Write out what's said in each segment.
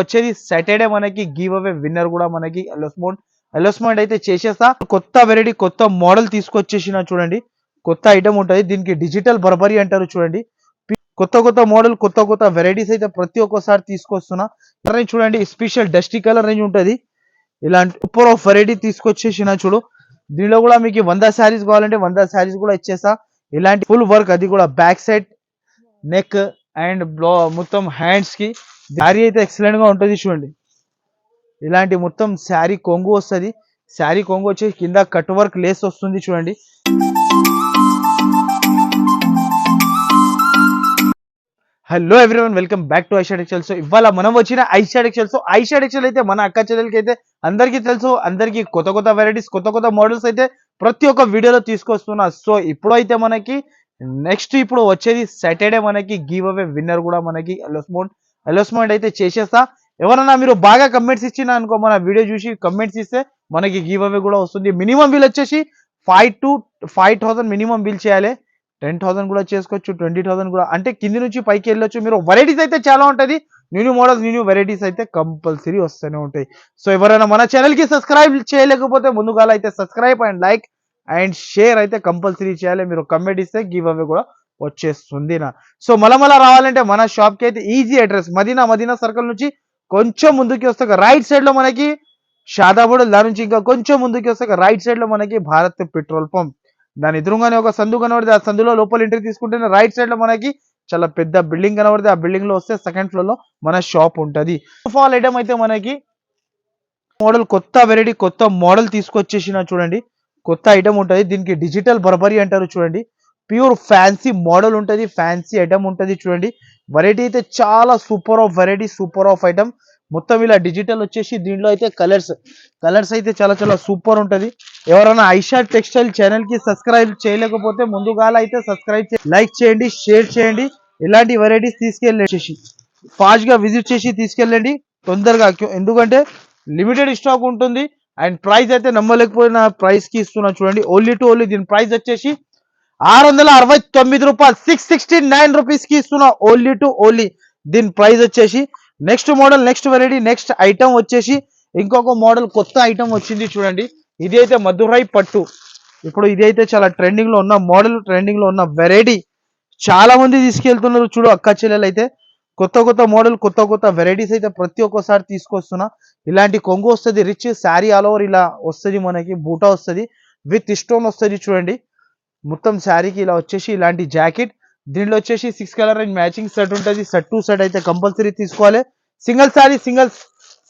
వచ్చేది సాటర్డే మనకి give away winner కూడా మనకి అనౌన్స్మెంట్ అయితే చేసేస్తా. కొత్త వెరైటీ కొత్త మోడల్ తీసుకొచ్చేసిన చూడండి, కొత్త ఐటమ్ ఉంటుంది. దీనికి డిజిటల్ బర్బరీ అంటారు చూడండి. కొత్త కొత్త మోడల్ కొత్త కొత్త వెరైటీస్ అయితే ప్రతి ఒక్కసారి తీసుకొస్తున్నా. కలర్ చూడండి, స్పెషల్ డస్టీ కలర్ రేంజ్ ఉంటుంది. ఇలాంటి సూపర్ ఆఫ్ వెరైటీ తీసుకొచ్చేసిన చూడు. దీనిలో కూడా మీకు 100 శారీస్ కావాలంటే 100 శారీస్ కూడా ఇచ్చేస్తా. ఇలాంటి ఫుల్ వర్క్, అది కూడా బ్యాక్ సైడ్ నెక్ అండ్ మొత్తం హ్యాండ్స్ కి శారీ అయితే ఎక్సలెంట్ గా ఉంటుంది చూడండి. ఇలాంటి మొత్తం శారీ కొంగు వస్తుంది. శారీ కొంగు వచ్చేసి కింద కట్ వర్క్ లేస్ వస్తుంది చూడండి. Hello everyone, welcome back to Aisha textiles. ఇవాళ మనం వచ్చిన ఐషా టెక్స్టైల్స్. ఐషా టెక్స్టైల్ అయితే మన అక్క చెల్లెలకి అయితే అందరికీ తెలుసు. అందరికీ కొత్త కొత్త వెరైటీస్ కొత్త కొత్త మోడల్స్ అయితే ప్రతి ఒక్క వీడియోలో తీసుకొస్తున్నా. సో ఇప్పుడైతే మనకి ఇప్పుడు వచ్చేది సాటర్డే మనకి గివ్ అవే విన్నర్ కూడా మనకి అనౌన్స్మెంట్ అయితే చేసేస్తా. ఎవరన్నా మీరు బాగా కమెంట్స్ ఇచ్చిన అనుకో, మన వీడియో చూసి కమెంట్స్ ఇస్తే మనకి గివ్ అవే కూడా వస్తుంది. మినిమం బిల్ వచ్చేసి 5,000 మినిమం బిల్ చేయాలి. 10,000 కూడా చేసుకోవచ్చు, 20,000 కూడా, అంటే కింది నుంచి పైకి వెళ్ళొచ్చు. మీరు వెరైటీస్ అయితే చాలా ఉంటుంది. న్యూ మోడల్స్ న్యూ వెరైటీస్ అయితే కంపల్సరీ వస్తూనే ఉంటాయి. సో ఎవరైనా మన ఛానల్ కి సబ్స్క్రైబ్ చేయలేకపోతే ముందుగా అయితే subscribe and like and share అయితే కంపల్సరీ చేయాలి. మీరు కమెంట్ ఇస్తే గివ్ అవే కూడా వచ్చేస్తుంది నా. సో మళ్ళా రావాలంటే మన షాప్ కి అయితే ఈజీ అడ్రస్ మదీనా సర్కిల్ నుంచి కొంచెం ముందుకి వస్తే రైట్ సైడ్ లో మనకి షాదాబుడ్, దాని నుంచి ఇంకా కొంచెం ముందుకి వస్తే రైట్ సైడ్ లో మనకి భారత్ పెట్రోల్ పంప్, దాని ఎదురుగానే ఒక సందు కనబడితే ఆ సందులో లోపల ఎంట్రీ తీసుకుంటేనే రైట్ సైడ్ లో మనకి చాలా పెద్ద బిల్డింగ్ కనబడితే ఆ బిల్డింగ్ లో వస్తే సెకండ్ ఫ్లోర్ లో మన షాప్ ఉంటుంది. ఫాల్ ఐటమ్ అయితే మనకి మోడల్ కొత్త వెరైటీ కొత్త మోడల్ తీసుకొచ్చేసిన చూడండి, కొత్త ఐటమ్ ఉంటుంది. దీనికి డిజిటల్ బర్బరీ అంటారు చూడండి. ప్యూర్ ఫ్యాన్సీ మోడల్ ఉంటుంది, ఫ్యాన్సీ ఐటమ్ ఉంటుంది చూడండి. వెరైటీ అయితే చాలా super of variety, super of item. మొత్తం ఇలా డిజిటల్ వచ్చేసి దీంట్లో అయితే కలర్స్ అయితే చాలా చాలా సూపర్ ఉంటుంది. ఎవరైనా ఐషా టెక్స్టైల్ ఛానల్ కి సబ్స్క్రైబ్ చేయలేకపోతే ముందుగా అయితే సబ్స్క్రైబ్ లైక్ చేయండి, షేర్ చేయండి. ఇలాంటి వెరైటీస్ తీసుకెళ్ళేసి ఫాస్ట్ గా విజిట్ చేసి తీసుకెళ్ళండి తొందరగా, ఎందుకంటే లిమిటెడ్ స్టాక్ ఉంటుంది. అండ్ ప్రైస్ అయితే నమ్మలేకపోయిన ప్రైస్ కి ఇస్తున్నా చూడండి. ఓన్లీ దీని ప్రైస్ వచ్చేసి 669 రూపాయలు, 669 రూపీస్ కి ఇస్తున్నా. ఓన్లీ దీని ప్రైస్ వచ్చేసి. Next model, next variety, next item వచ్చేసి ఇంకొక మోడల్ కొత్త ఐటమ్ వచ్చింది చూడండి. ఇది అయితే మధురై పట్టు. ఇప్పుడు ఇది అయితే చాలా ట్రెండింగ్ లో ఉన్న మోడల్, ట్రెండింగ్ లో ఉన్న వెరైటీ. చాలా మంది తీసుకెళ్తున్నారు చూడు అక్క చెల్లెలు అయితే. కొత్త కొత్త మోడల్ కొత్త కొత్త వెరైటీస్ అయితే ప్రతి ఒక్కసారి తీసుకొస్తున్నా. ఇలాంటి కొంగు వస్తుంది, రిచ్ శారీ ఆల్ ఓవర్ ఇలా వస్తుంది, మనకి బూటా వస్తుంది, విత్ స్టోన్ వస్తుంది చూడండి. మొత్తం శారీకి ఇలా వచ్చేసి ఇలాంటి జాకెట్. దీంట్లో వచ్చేసి 6 కలర్ అండ్ మ్యాచింగ్ సెట్ ఉంటుంది. సెట్ టు సెట్ అయితే కంపల్సరీ తీసుకోవాలి. సింగిల్ శారీ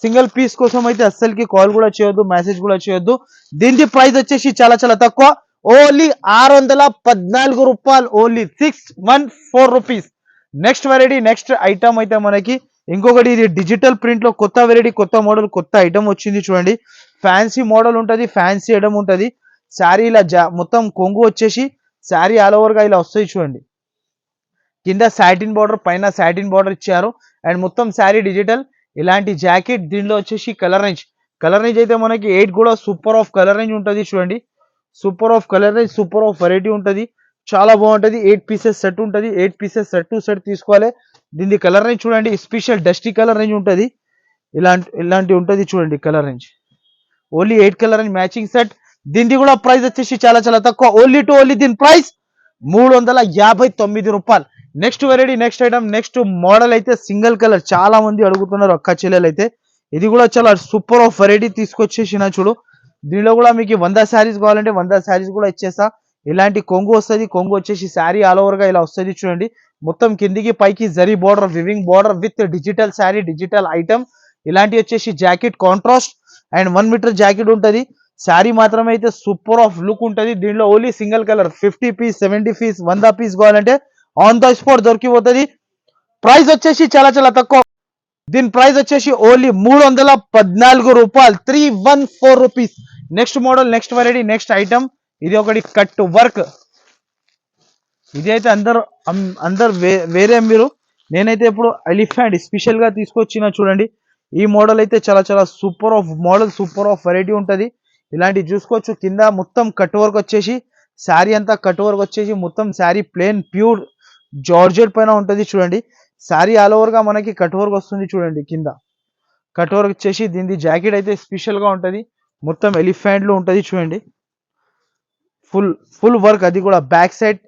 సింగిల్ పీస్ కోసం అయితే అస్సలకి కాల్ కూడా చేయొద్దు, మెసేజ్ కూడా చేయొద్దు. దీని ప్రైస్ వచ్చేసి చాలా చాలా తక్కువ, ఓన్లీ 614 రూపాయలు, only 614 rupees. Next variety, next item అయితే మనకి ఇంకొకటి, ఇది డిజిటల్ ప్రింట్ లో కొత్త వెరైటీ కొత్త మోడల్ కొత్త ఐటమ్ వచ్చింది చూడండి. ఫ్యాన్సీ మోడల్ ఉంటుంది, ఫ్యాన్సీ ఐటమ్ ఉంటుంది. శారీ ఇలా మొత్తం కొంగు వచ్చేసి శారీ ఆల్ ఓవర్ గా ఇలా వస్తాయి చూడండి. కింద సాటిన్ బార్డర్, పైన సాటిన్ బార్డర్ ఇచ్చారు. అండ్ మొత్తం శారీ డిజిటల్. ఇలాంటి జాకెట్. దీనిలో వచ్చేసి కలర్ రేంజ్ అయితే మనకి 8 కూడా సూపర్ ఆఫ్ కలర్ రేంజ్ ఉంటుంది చూడండి. Super of colour range, super of variety ఉంటుంది, చాలా బాగుంటుంది. 8 పీసెస్ సెట్ ఉంటుంది, 8 పీసెస్ సెట్ టు సెట్ తీసుకోవాలి. దీని కలర్ రేంజ్ చూడండి, స్పెషల్ డస్టీ కలర్ రేంజ్ ఉంటుంది. ఇలాంటి ఉంటుంది చూడండి colour range. Only 8 colour range matching set. దీనికి కూడా ప్రైస్ వచ్చేసి చాలా చాలా తక్కువ, ఓన్లీ దీని ప్రైస్ 359 రూపాయలు. Next variety, next item, next model అయితే సింగిల్ కలర్. చాలా మంది అడుగుతున్నారు అక్క చెల్లెలు అయితే. ఇది కూడా చాలా సూపర్ ఆఫ్ వెరైటీ తీసుకొచ్చేసిన చూడు. దీనిలో కూడా మీకు 100 శారీస్ కావాలంటే 100 శారీస్ కూడా ఇచ్చేస్తా. ఇలాంటి కొంగు వస్తుంది, కొంగు వచ్చేసి శారీ ఆల్ ఓవర్ గా ఇలా వస్తుంది చూడండి. మొత్తం కిందికి పైకి zari border, weaving border with digital sari, digital item. ఇలాంటి వచ్చేసి jacket contrast and 1 meter jacket ఉంటుంది. శారీ మాత్రమే అయితే సూపర్ ఆఫ్ లుక్ ఉంటుంది. దీనిలో only single colour 50 piece, 70 piece, 100 piece కావాలంటే ఆన్ ద స్పాట్ దొరికిపోతుంది. ప్రైస్ వచ్చేసి చాలా చాలా తక్కువ. దీని ప్రైస్ వచ్చేసి ఓన్లీ 314 రూపాయలు, 314 rupees. Next model, next variety, next item. ఇది ఒకటి కట్ వర్క్. ఇది అయితే అందరు వేరే మీరు, నేనైతే ఇప్పుడు ఎలిఫెంట్ స్పెషల్ గా తీసుకొచ్చిన చూడండి. ఈ మోడల్ అయితే చాలా చాలా super of model, super of variety ఉంటుంది. ఇలాంటివి చూసుకోవచ్చు. కింద మొత్తం కట్ వర్క్ వచ్చేసి శారీ అంతా కట్ వర్క్ వచ్చేసి మొత్తం శారీ ప్లేన్ ప్యూర్ జార్జెట్ పైన ఉంటుంది చూడండి. శారీ ఆల్ ఓవర్ గా మనకి కట్ వర్క్ వస్తుంది చూడండి కింద. కట్ వర్క్ వచ్చేసి దీని జాకెట్ అయితే స్పెషల్ గా ఉంటది, మొత్తం ఎలిఫెంట్ లో ఉంటది చూడండి. ఫుల్ ఫుల్ వర్క్, అది కూడా బ్యాక్ సైడ్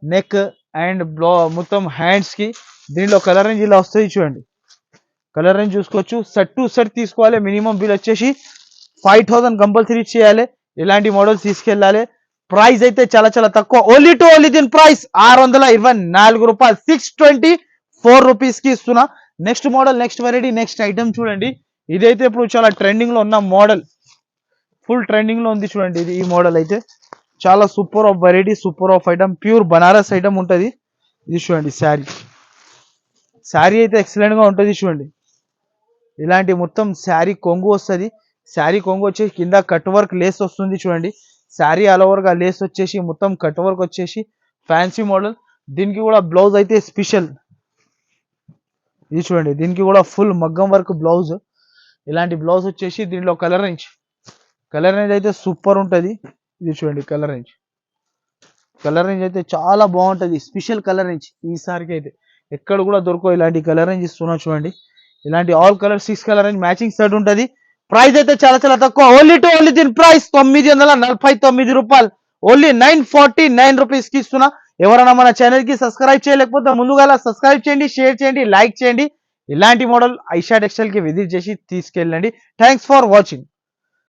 నెక్ అండ్ మొత్తం హ్యాండ్స్ కి. దీనిలో కలర్ రేంజ్ ఇలా వస్తుంది చూడండి. కలర్ రేంజ్ చూసుకోవచ్చు. సెట్ టు సెట్ తీసుకోవాలి, మినిమం బిల్ వచ్చేసి 5000 కంపల్సరీ చేయాలి. ఇలాంటి మోడల్స్ తీసుకెళ్ళాలి. ప్రైస్ అయితే చాలా చాలా తక్కువ, ఓన్లీ టు ఓన్లీ దీని ప్రైస్ 624 రూపాయలు, 624 రూపీస్ కి ఇస్తున్నా. Next model, next variety, next item చూడండి. ఇదైతే ఇప్పుడు చాలా ట్రెండింగ్ లో ఉన్న మోడల్, ఫుల్ ట్రెండింగ్ లో ఉంది చూడండి. ఇది ఈ మోడల్ అయితే చాలా super of variety, super of item, pure Banaras item ఉంటది. ఇది చూడండి శారీ, శారీ అయితే ఎక్సలెంట్ గా ఉంటది చూడండి. ఇలాంటి మొత్తం శారీ కొంగు వస్తుంది. శారీ కొంగు వచ్చేసి కింద కట్ వర్క్ లేస్ వస్తుంది చూడండి. శారీ ఆల్ ఓవర్ గా లేస్ వచ్చేసి మొత్తం కట్ వర్క్ వచ్చేసి ఫ్యాన్సీ మోడల్. దీనికి కూడా బ్లౌజ్ అయితే స్పెషల్, ఇది చూడండి. దీనికి కూడా ఫుల్ మగ్గం వర్క్ బ్లౌజ్. ఇలాంటి బ్లౌజ్ వచ్చేసి దీనిలో కలర్ రేంజ్, కలర్ రేంజ్ అయితే సూపర్ ఉంటుంది. ఇది చూడండి కలర్ రేంజ్, కలర్ రేంజ్ అయితే చాలా బాగుంటుంది, స్పెషల్ కలర్ రేంజ్. ఈసారికి అయితే ఎక్కడ కూడా దొరకవు ఇలాంటి కలర్ రేంజ్ ఇస్తున్నా చూడండి. ఇలాంటి all colour 6 colour range matching set ఉంటుంది. ప్రైస్ అయితే చాలా చాలా తక్కువ, ఓన్లీ టు ఓన్లీ దీని ప్రైస్ 949 రూపాయలు, ఓన్లీ 949 రూపీస్ కి ఇస్తున్నా. ఎవరైనా మన ఛానల్ కి సబ్స్క్రైబ్ చేయలేకపోతే ముందుగా సబ్స్క్రైబ్ చేయండి, షేర్ చేయండి, లైక్ చేయండి. ఇలాంటి మోడల్ ఐషా టెక్స్టైల్ కి విజిట్ చేసి తీసుకెళ్ళండి. Thanks for watching.